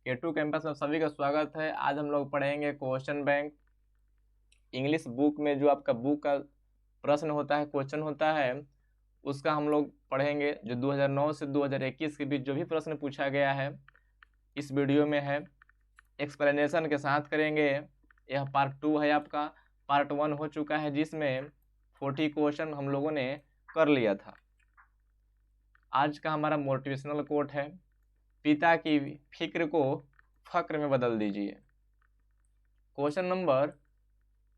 K2 campus में सभी का स्वागत है। आज हम लोग पढ़ेंगे क्वेश्चन बैंक। इंग्लिश बुक में जो आपका बुक का प्रश्न होता है, क्वेश्चन होता है, उसका हम लोग पढ़ेंगे। जो 2009 से 2021 के बीच जो भी प्रश्न पूछा गया है इस वीडियो में है, एक्सप्लेनेशन के साथ करेंगे। यह पार्ट 2 है आपका। पार्ट 1 हो चुका है जिसमें 40 क्वेश्चन हम लोगों ने कर लिया था। आज का हमारा मोटिवेशनल कोट है, पिता की फिक्र को फक्र में बदल दीजिए। क्वेश्चन नंबर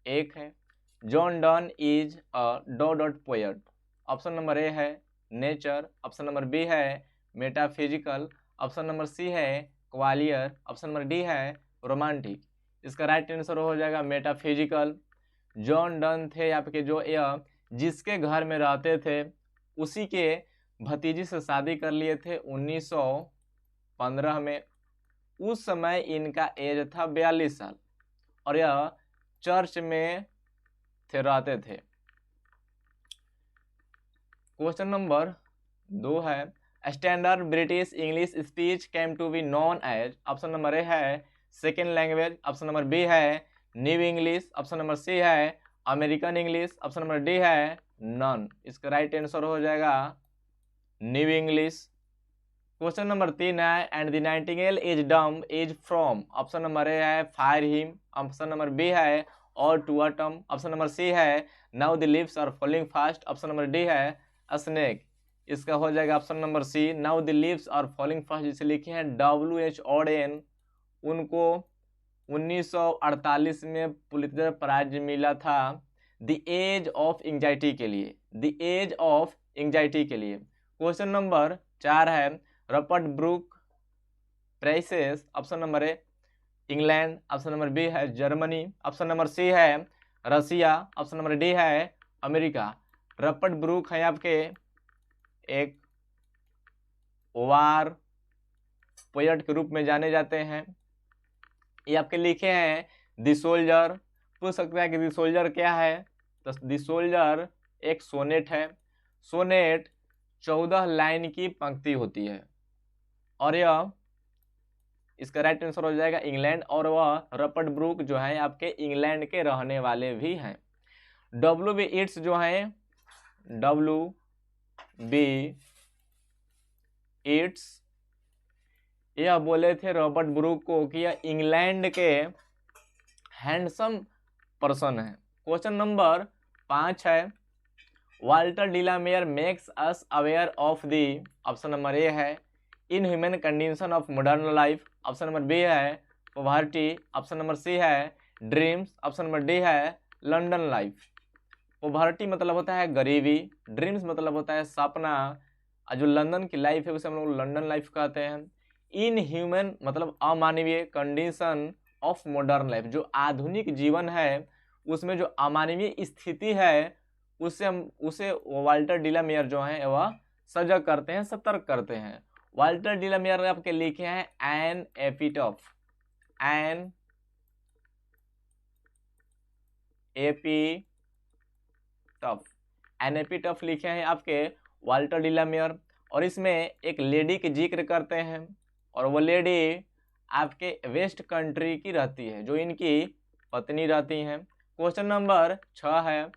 1 है, John Donne is a dot poet. Option number ए है नेचर, ऑप्शन नंबर बी है मेटाफिजिकल, ऑप्शन नंबर सी है क्वालियर, ऑप्शन नंबर डी है रोमांटिक। इसका राइट आंसर हो जाएगा मेटाफिजिकल। जॉन डन थे आपके जो यह जिसके घर में रहते थे उसी के भतीजी से शादी कर लिए थे 1915 में। उस समय इनका एज था 42 साल और यह चर्च में रहते थे। क्वेश्चन नंबर 2 है, standard British English speech came to be known as. Option number ए है second language, option number B है न्यू इंग्लिश, ऑप्शन नंबर सी है American English, option number D है नन। इसका राइट आंसर हो जाएगा न्यू इंग्लिश। क्वेश्चन नंबर 3 है, and the nightingale is dumb is from. Option number ए है fire hymn, option number B है और टू ऑटम, ऑप्शन नंबर सी है now the leaves are falling fast, option number D है snake. इसका हो जाएगा option number C, now the leaves are falling fast, जिसे लिखे हैं WH ऑडेन। उनको 1948 में पुलित्जर प्राइज मिला था द एज ऑफ एंजाइटी के लिए, द एज ऑफ एंजाइटी के लिए। क्वेश्चन नंबर 4 है, Rupert Brooke praises. Option number a England, option number B है जर्मनी, ऑप्शन नंबर सी है रसिया, ऑप्शन नंबर डी है अमेरिका। रपर्ट ब्रूक है आपके एक वार पोएट के रूप में जाने जाते हैं। ये आपके लिखे हैं द सोल्जर। पूछ सकते हैं कि द सोल्जर क्या है, तो द सोल्जर एक सोनेट है। सोनेट 14 लाइन की पंक्ति होती है और यह इसका राइट आंसर हो जाएगा इंग्लैंड। और वह रपर्ट ब्रूक जो है आपके इंग्लैंड के रहने वाले भी हैं। WB ईट्स जो हैं, WB ईट्स यह बोले थे रॉबर्ट ब्रूक को कि यह इंग्लैंड के हैंडसम पर्सन है। क्वेश्चन नंबर 5 है, Walter de la Mare makes us aware of the. Option number ए है inhuman condition of modern life, option number B है पॉवर्टी, ऑप्शन नंबर सी है ड्रीम्स, ऑप्शन नंबर डी है लंदन लाइफ। पॉवर्टी मतलब होता है गरीबी, ड्रीम्स मतलब होता है सपना, और जो लंदन की लाइफ है उसे हम लोग लंदन लाइफ कहते हैं। इन ह्यूमन मतलब अमानवीय, कंडीशन ऑफ मॉडर्न लाइफ जो आधुनिक जीवन है उसमें जो अमानवीय स्थिति है उसे वाल्टर डिलामेयर जो है वह सजग करते हैं, सतर्क करते हैं। वाल्टर डिलामेयर आपके लिखे हैं एन एपिटफ, एन एपिटफ, एन एपिटफ लिखे हैं आपके वाल्टर डिलामेयर। और इसमें एक लेडी के जिक्र करते हैं और वो लेडी आपके वेस्ट कंट्री की रहती है, जो इनकी पत्नी रहती हैं। क्वेश्चन नंबर 6 है,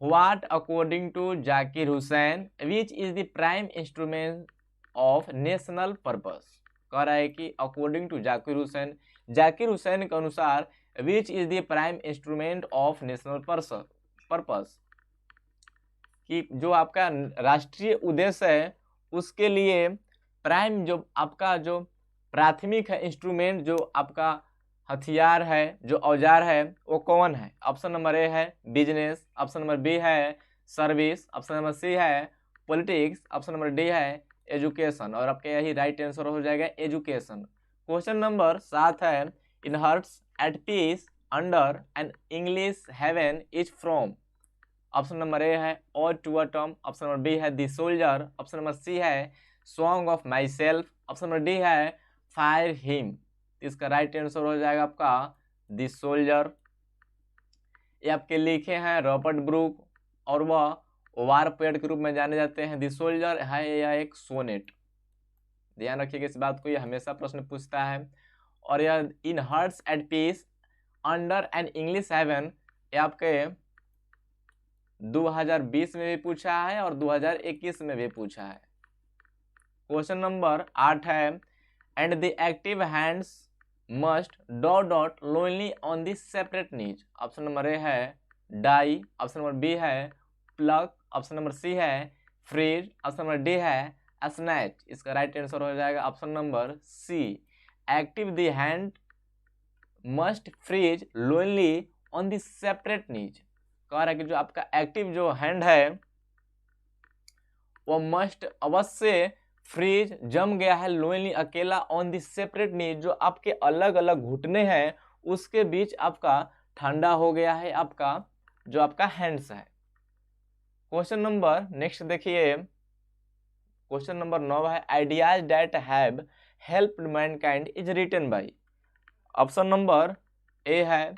what according to Zakir Hussain which is the prime instrument of national purpose. कह रहा है कि अकॉर्डिंग टू जाकिर हुसैन के अनुसार विच is the prime instrument of national purpose, कि जो आपका राष्ट्रीय उद्देश्य है उसके लिए प्राइम जो आपका जो प्राथमिक है इंस्ट्रूमेंट, जो आपका हथियार है, जो औजार है वो कौन है। ऑप्शन नंबर ए है बिजनेस, ऑप्शन नंबर बी है सर्विस, ऑप्शन नंबर सी है पॉलिटिक्स, ऑप्शन नंबर डी है एजुकेशन। और आपका यही राइट आंसर हो जाएगा एजुकेशन। क्वेश्चन नंबर 7 है, in hearts at peace under an English heaven is from. Option number ए है और to autumn, option number B है द सोल्जर, ऑप्शन नंबर सी है song of myself, option number D है fire hymn. इसका right answer हो जाएगा आपका the soldier. ये आपके लिखे हैं रॉबर्ट ब्रूक और वह वार पोएट के रूप में जाने जाते हैं। द सोल्जर है यह एक सोनेट। ध्यान रखिएगा इस बात को, ये हमेशा प्रश्न पूछता है। और यह in hearts at peace under an English heaven, ये आपके 2020 में भी पूछा है और 2021 में भी पूछा है। क्वेश्चन नंबर 8 है, and the active hands must dot dot lonely on the separate knees. Option number ए है डाई, ऑप्शन नंबर बी है प्लग, ऑप्शन नंबर सी है फ्रीज, ऑप्शन नंबर डी है स्नैच। इसका राइट आंसर हो जाएगा option number c, active the hand must freeze lonely on the separate knees. कह रहा है कि जो आपका एक्टिव जो हैंड है वो मस्ट अवश्य फ्रीज जम गया है लोनली अकेला ऑन दी सेपरेट नीज, जो आपके अलग अलग घुटने हैं उसके बीच आपका ठंडा हो गया है आपका जो आपका हैंड्स है। क्वेश्चन नंबर नेक्स्ट देखिए, क्वेश्चन नंबर 9 है, ideas that have helped mankind is written by. Option number ए है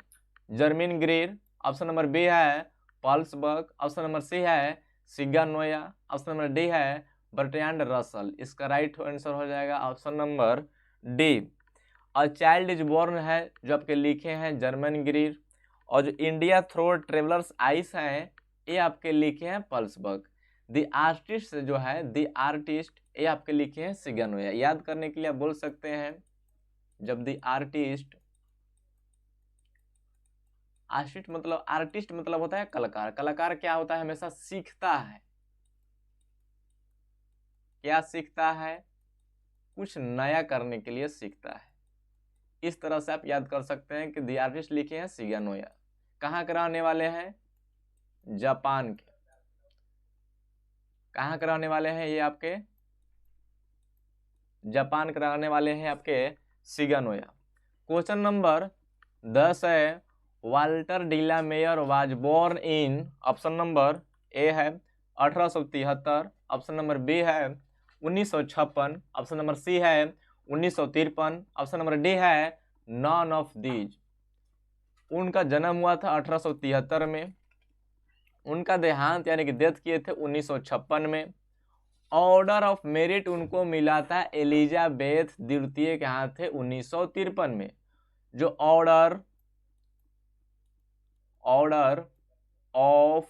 Germaine Greer, option number B है पाल्सबर्ग, ऑप्शन नंबर सी है सिगानोया, ऑप्शन नंबर डी है बर्ट्रैंड रसल। इसका राइट आंसर हो जाएगा option number D, a child is born है जो आपके लिखे हैं जर्मन ग्रीर, और जो इंडिया थ्रो ट्रेवलर्स आइस हैं ये आपके लिखे हैं पाल्सबर्ग। द आर्टिस्ट जो है द आर्टिस्ट ये आपके लिखे हैं सिगानोया। याद करने के लिए आप बोल सकते हैं, जब द आर्टिस्ट आर्टिस्ट मतलब होता है कलाकार। कलाकार क्या होता है, हमेशा सीखता है। क्या सीखता है, कुछ नया करने के लिए सीखता है। इस तरह से आप याद कर सकते हैं कि द आर्टिस्ट लिखे हैं सिगानोया। कहाँ के रहने वाले हैं, जापान के। कहाँ के रहने वाले हैं ये आपके, जापान के रहने वाले हैं आपके सिगानोया। क्वेश्चन नंबर 10 है, Walter de la Mare was born in. Option number ए है 1873, ऑप्शन नंबर बी है 1956, ऑप्शन नंबर सी है 1953, ऑप्शन नंबर डी है नॉन ऑफ दीज। उनका जन्म हुआ था 1873 में, उनका देहांत यानी कि डेथ किए थे 1956 में। ऑर्डर ऑफ मेरिट उनको मिला था एलिजाबेथ द्वितीय के हाथ थे 1953 में। जो ऑर्डर ऑफ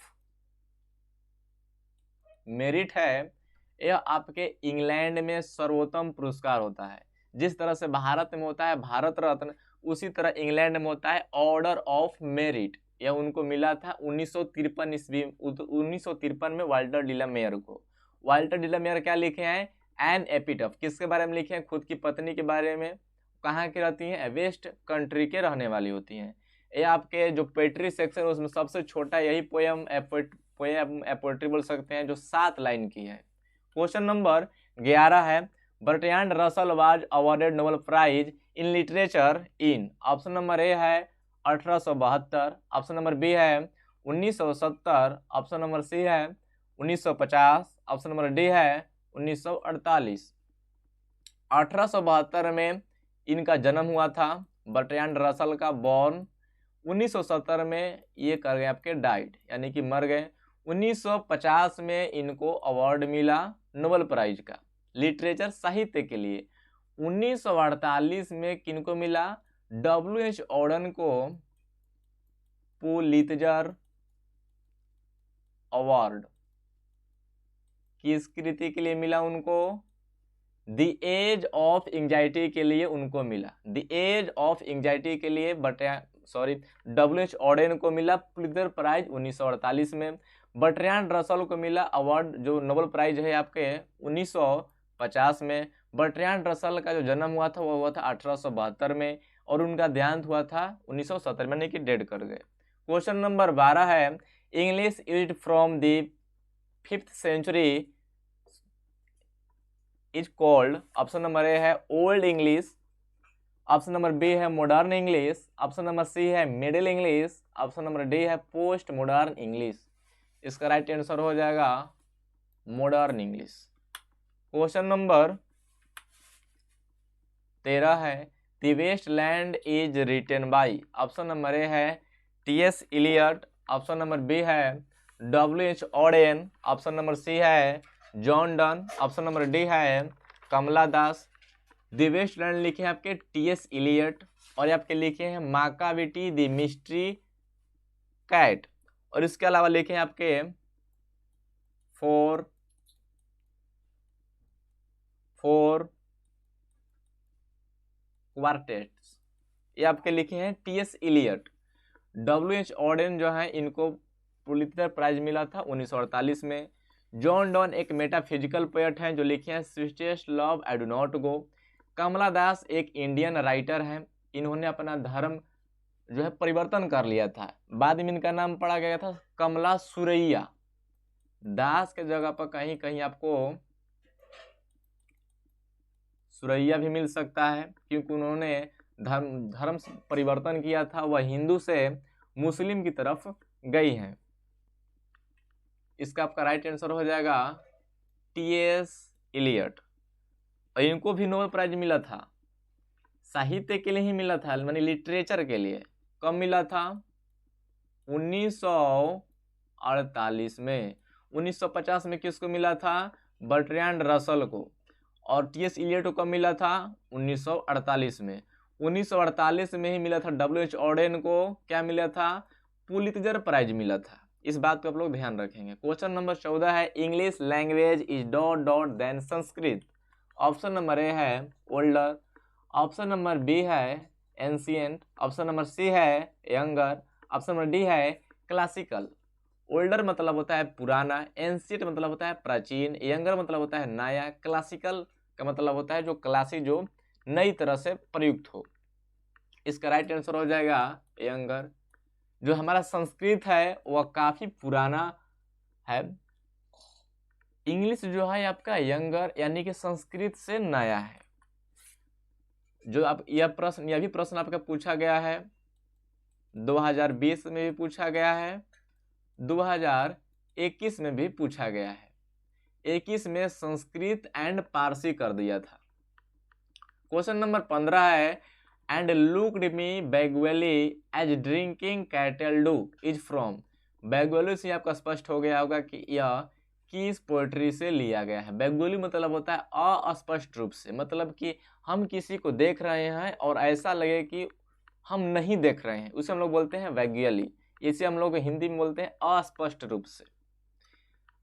मेरिट है यह आपके इंग्लैंड में सर्वोत्तम पुरस्कार होता है। जिस तरह से भारत में होता है भारत रत्न, उसी तरह इंग्लैंड में होता है ऑर्डर ऑफ मेरिट। यह उनको मिला था 1953 ईस्वी 1953 में वाल्टर डिला मेयर को। वाल्टर डिला मेयर क्या लिखे हैं, एन एपिटफ। किसके बारे में लिखे हैं, खुद की पत्नी के बारे में। कहाँ की रहती हैं, वेस्ट कंट्री के रहने वाली होती हैं। ये आपके जो पोएट्री सेक्शन है उसमें सबसे छोटा यही पोएम पोएट्री बोल सकते हैं जो 7 लाइन की है। क्वेश्चन नंबर 11 है, Bertrand Russell was awarded Nobel prize in literature in. Option number ए है 1872, ऑप्शन नंबर बी है 1970, ऑप्शन नंबर सी है 1950, ऑप्शन नंबर डी है 1948। 1872 में इनका जन्म हुआ था बर्ट्रैंड रसल का, बॉर्न। 1970 में ये कर गए आपके डाइड यानी कि मर गए। 1950 में इनको अवार्ड मिला नोबेल प्राइज का लिटरेचर साहित्य के लिए। 1948 में किनको मिला, W.H. ऑर्डन को पुलित्जर अवार्ड किस कृति के लिए मिला उनको, द एज ऑफ एंजाइटी के लिए उनको मिला। द एज ऑफ एंजाइटी के लिए W.H. ऑर्डन को मिला पुलित्जर प्राइज 1948 में। बर्ट्रैंड रसल को मिला अवार्ड जो नोबेल प्राइज है आपके 1950 में। बर्ट्रैंड रसल का जो जन्म हुआ था वो हुआ था 1872 में और उनका देहांत हुआ था 1970 में, यानी कि डेड कर गए। क्वेश्चन नंबर 12 है, English used from the 5th century is called. Option number ए है old English, option number B है मॉडर्न इंग्लिश, ऑप्शन नंबर सी है middle English, option number D है पोस्ट मॉडर्न इंग्लिश। इसका राइट आंसर हो जाएगा modern English. Question number 13 है, the waste land is written by. Option number ए है T.S. Elliot, option number B है W.H. Orton, option number सी है John Donne, option number D है कमला दास। The Westland लिखे हैं आपके टी.एस. इलियट। और ये आपके लिखे हैं माकाविटी द मिस्ट्री कैट। और इसके अलावा लिखे हैं आपके फोर क्वार्टेट्स, ये आपके लिखे हैं टी.एस. इलियट। W.H. ऑडेन जो है इनको पुलित्जर प्राइज मिला था 1948 में। जॉन डॉन एक मेटाफिजिकल पोएट हैं जो लिखे हैं sweetest love I do not go. Kamala Das एक इंडियन राइटर हैं, इन्होंने अपना धर्म जो है परिवर्तन कर लिया था, बाद में इनका नाम पड़ा गया था कमला सुरैया। दास के जगह पर कहीं कहीं आपको सुरैया भी मिल सकता है, क्योंकि उन्होंने धर्म परिवर्तन किया था, वह हिंदू से मुस्लिम की तरफ गई हैं। इसका आपका राइट आंसर हो जाएगा टी.एस. इलियट। और इनको भी नोबेल प्राइज मिला था, साहित्य के लिए ही मिला था, माने लिटरेचर के लिए। कब मिला था? 1948 में। 1950 में किसको मिला था? बर्ट्रैंड रसल को। और टी.एस. इलियट को कब मिला था? 1948 में। 1948 में ही मिला था W.H. ऑडेन को, क्या मिला था? पुलित्जर प्राइज मिला था। इस बात को आप लोग ध्यान रखेंगे। क्वेश्चन नंबर 14 है English language is dot dot then Sanskrit. Option number ए है ओल्डर, ऑप्शन नंबर बी है एंशिएंट, ऑप्शन नंबर सी है यंगर, ऑप्शन नंबर डी है क्लासिकल। ओल्डर मतलब होता है पुराना, एंशिएंट मतलब होता है प्राचीन, यंगर मतलब होता है नया, क्लासिकल का मतलब होता है जो क्लासिक, जो नई तरह से प्रयुक्त हो। इसका राइट आंसर हो जाएगा यंगर। जो हमारा संस्कृत है वह काफी पुराना है। इंग्लिश जो है आपका यंगर यानी कि संस्कृत से नया है। जो आप यह भी प्रश्न आपका पूछा गया है 2020 में भी पूछा गया है, 2021 में भी पूछा गया है। 21 में संस्कृत एंड पारसी कर दिया था। क्वेश्चन नंबर 15 है and looked me vaguely as drinking cattle do is from. Vaguely से आपका स्पष्ट हो गया होगा कि यह किस पोएट्री से लिया गया है। बैगवेली मतलब होता है अस्पष्ट रूप से, मतलब कि हम किसी को देख रहे हैं और ऐसा लगे कि हम नहीं देख रहे हैं, उसे हम लोग बोलते हैं वैग्यली। इसे हम लोग हिंदी में बोलते हैं अस्पष्ट रूप से।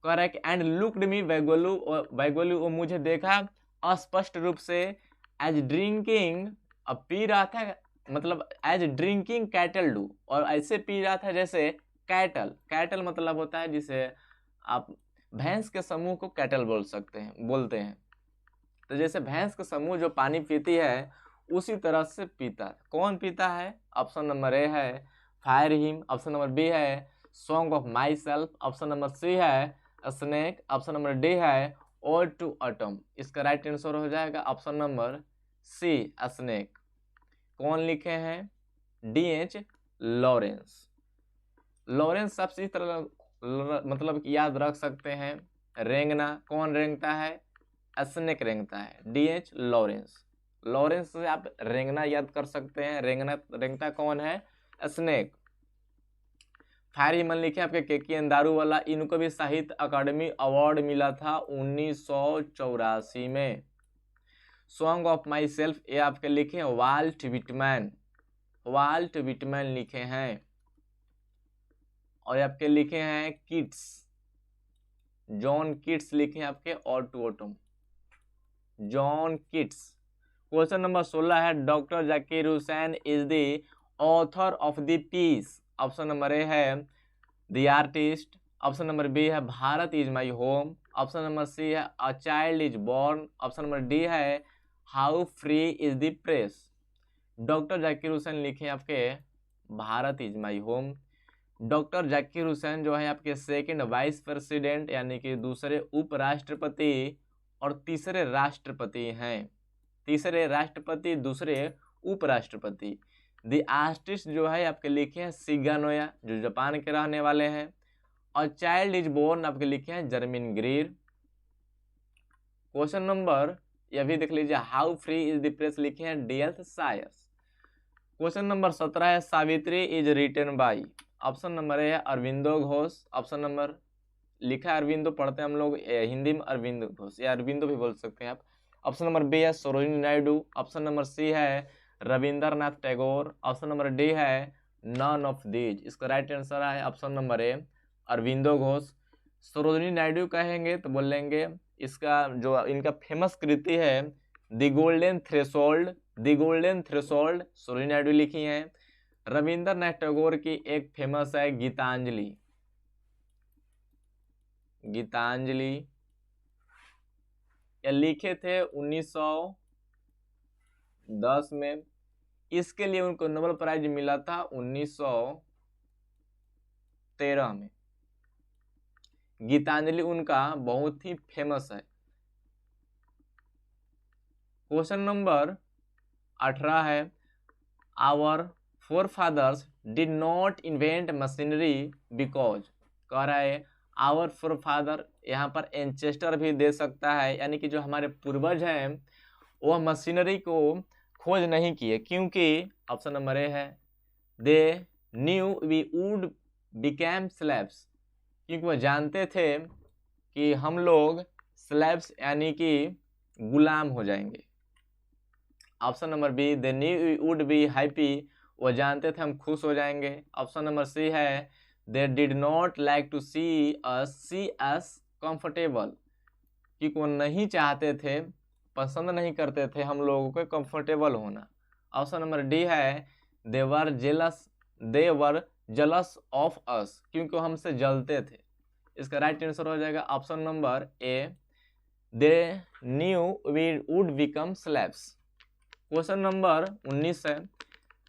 करेक्ट। एंड लुक्ड मी बैगवेली, वो मुझे देखा अस्पष्ट रूप से, एज ड्रिंकिंग, अब पी रहा था, मतलब एज ड्रिंकिंग कैटल डू, और ऐसे पी रहा था जैसे कैटल मतलब होता है जिसे आप भैंस के समूह को कैटल बोलते हैं। तो जैसे भैंस के समूह जो पानी पीती है उसी तरह से पीता। कौन पीता है? ऑप्शन नंबर ए है fire hymn, option number B है song of myself, option number सी है स्नेक, ऑप्शन नंबर डी है ओड टू ऑटम। इसका राइट आंसर हो जाएगा ऑप्शन नंबर सी स्नेक। कौन लिखे हैं? D.H. लॉरेंस। लॉरेंस आप इस तरह मतलब याद रख सकते हैं, रेंगना, कौन रेंगता है? स्नेक रेंगता है, D.H. लॉरेंस। लॉरेंस से आप रेंगना याद कर सकते हैं, रेंगता कौन है? स्नेक। फायरमैन लिखे आपके के अंदारू वाला, इनको भी साहित्य अकादमी अवार्ड मिला था 1984 में। सॉन्ग ऑफ माई सेल्फ ये आपके लिखे हैं वाल्ट विटमैन लिखे हैं। और आपके लिखे हैं किट्स, जॉन किट्स लिखे हैं आपके ode to autumn, John Keats. Question number 16 है doctor Zakir Hussain is the author of the piece. Option number ए है the artist, option number B है Bharat is my home, option number सी है a child is born, option number D है how free is the press. Doctor Zakir Hussain लिखे आपके Bharat is my home. Doctor Zakir Hussain जो है आपके second vice president यानी कि दूसरे उपराष्ट्रपति और तीसरे राष्ट्रपति हैं। तीसरे राष्ट्रपति, दूसरे उपराष्ट्रपति। द आर्टिस्ट जो है आपके लिखे हैं सिगानोया, जो जापान के रहने वाले हैं। और चाइल्ड इज बोर्न आपके लिखे हैं जर्मिन ग्रीर। क्वेश्चन नंबर यह भी देख लीजिए, how free is the press लिखे हैं D.L. सायर्स। क्वेश्चन नंबर 17 है Savitri is written by. Option number ए है अरविंदो घोष, ऑप्शन नंबर लिखा है अरविंदो, पढ़ते हैं हम लोग हिंदी में अरविंद घोष या अरविंदो भी बोल सकते हैं आप। ऑप्शन नंबर बी है सरोजिनी नायडू, ऑप्शन नंबर सी है Rabindranath Tagore, option number D है नन ऑफ दीज। इसका राइट आंसर है option number A Aurobindo Ghosh. Sarojini Naidu कहेंगे तो बोलेंगे इसका जो इनका फेमस कृति है the golden threshold, the golden threshold Sarojini Naidu लिखी हैं। रविंद्रनाथ टैगोर की एक फेमस है गीतांजलि, गीतांजलि ये लिखे थे 1910 में। इसके लिए उनको नोबेल प्राइज मिला था 1913 में। गीतांजलि उनका बहुत ही फेमस है। क्वेश्चन नंबर 18 है our forefathers did not invent machinery because. कह रहा है आवर फोरफादर, यहाँ पर एंचेस्टर भी दे सकता है, यानी कि जो हमारे पूर्वज हैं वह मशीनरी को खोज नहीं किए क्योंकि ऑप्शन नंबर ए है they knew we would became slaves, क्योंकि वह जानते थे कि हम लोग स्लेव्स यानी कि गुलाम हो जाएंगे। Option number B they knew we would be happy, वो जानते थे हम खुश हो जाएंगे। ऑप्शन नंबर सी है they did not like to see us comfortable, क्योंकि वो नहीं चाहते थे, पसंद नहीं करते थे हम लोगों को कंफर्टेबल होना। ऑप्शन नंबर डी है दे वर जेलस ऑफ अस, क्योंकि वो हमसे जलते थे। इसका राइट आंसर हो जाएगा option number A they knew we would become slaves. Question number 19 है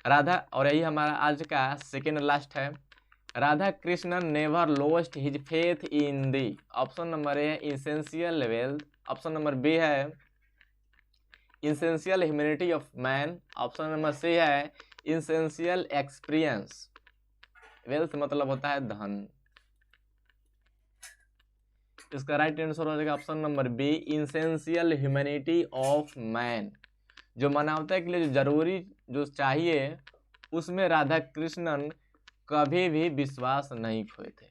राधा, और यही हमारा आज का सेकेंड लास्ट है। Radhakrishnan never lost his faith in the. Option number ए है essential wealth, option number B है essential humanity of man, option number सी है इसेंशियल एक्सपीरियंस। वेल्थ मतलब होता है धन। इसका राइट आंसर हो जाएगा option number B essential humanity of man. जो मानवता के लिए जो जरूरी जो चाहिए उसमें राधा कृष्णन कभी भी विश्वास नहीं खोए थे।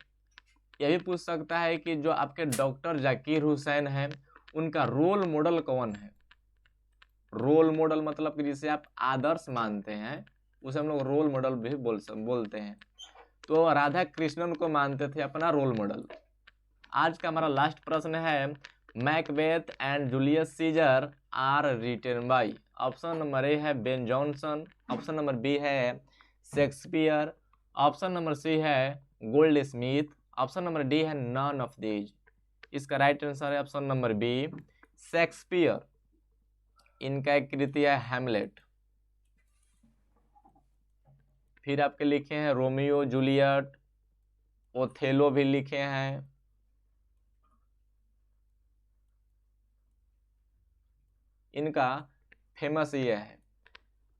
यह भी पूछ सकता है कि जो आपके डॉक्टर जाकिर हुसैन हैं उनका रोल मॉडल कौन है। रोल मॉडल मतलब कि जिसे आप आदर्श मानते हैं उसे हम लोग रोल मॉडल भी बोलते हैं। तो राधा कृष्णन को मानते थे अपना रोल मॉडल। आज का हमारा लास्ट प्रश्न है Macbeth and Julius Caesar are written by. Option number ए है Ben Jonson, option number B है शेक्सपियर, ऑप्शन नंबर सी है Goldsmith, option number D है नन ऑफ दीज। इसका राइट आंसर है ऑप्शन नंबर बी शेक्सपियर। इनका एक कृति है Hamlet. फिर आपके लिखे हैं रोमियो जूलियट, ओथेलो भी लिखे हैं। इनका फेमस ये है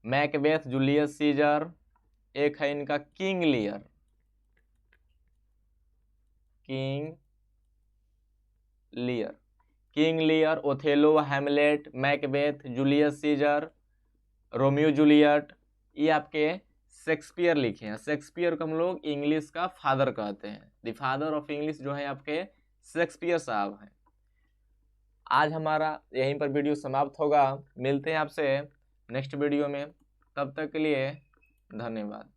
मैकबेथ जूलियस सीजर, एक है इनका King Lear, King Lear, Othello, Hamlet, Macbeth, Julius Caesar, Romeo Juliet, ये आपके शेक्सपियर लिखे हैं। शेक्सपियर को हम लोग इंग्लिश का फादर कहते हैं। द फादर ऑफ इंग्लिश जो है आपके शेक्सपियर साहब हैं। आज हमारा यहीं पर वीडियो समाप्त होगा। मिलते हैं आपसे नेक्स्ट वीडियो में, तब तक के लिए धन्यवाद।